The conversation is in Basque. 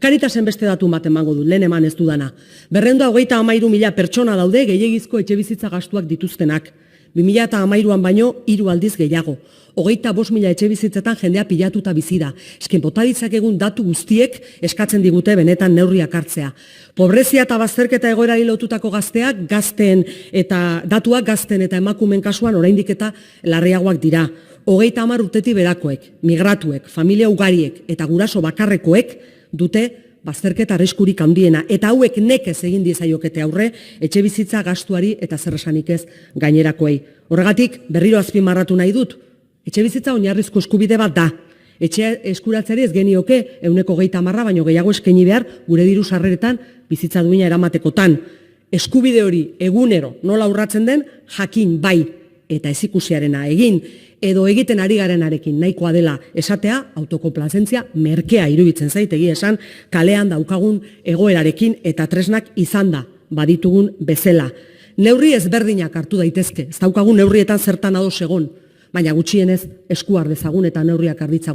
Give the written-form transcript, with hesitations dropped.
Karitasen beste datu bat emango dut, lehen eman ez dudana. 223.000 pertsona daude gehiegizko etxebizitza gastuak dituztenak. 2013an baino 3 aldiz gehiago. 25.000 etxebizitzetan jendea pilatuta bizi da. Esken bota ditzakegun datu guztiek eskatzen digute benetan neurriak hartzea. Pobrezia eta bazterketa egoerari lotutako gazteak, datuak gazten eta emakumeen kasuan oraindik eta larriagoak dira. 30 urtetik berakoek, migratuek, familia ugariek eta guraso bakarrekoek dute bazterketa arriskurik handiena, eta hauek nekez egin diezaiokete aurre etxebizitza gastuari eta zer esanik ez gainerakoei. Horregatik berriro azpimarratu nahi dut, etxebizitza oinarrizko eskubide bat da. Etxea eskuratzeari ez genioke 130 baino gehiago eskaini behar gure diru sarreretan bizitza duina eramatekotan. Eskubide hori egunero nola urratzen den jakin bai eta ez ikusiarena egin edo egiten ari garenarekin nahikoa dela esatea autokonplazentzia merkea iruditzen zait egia esan kalean daukagun egoerarekin eta tresnak izanda baditugun bezala. Neurri ezberdinak hartu daitezke, ez daukagun neurrietan zertan ados egon, baina gutxienez esku har dezagun eta neurriak har ditzagun.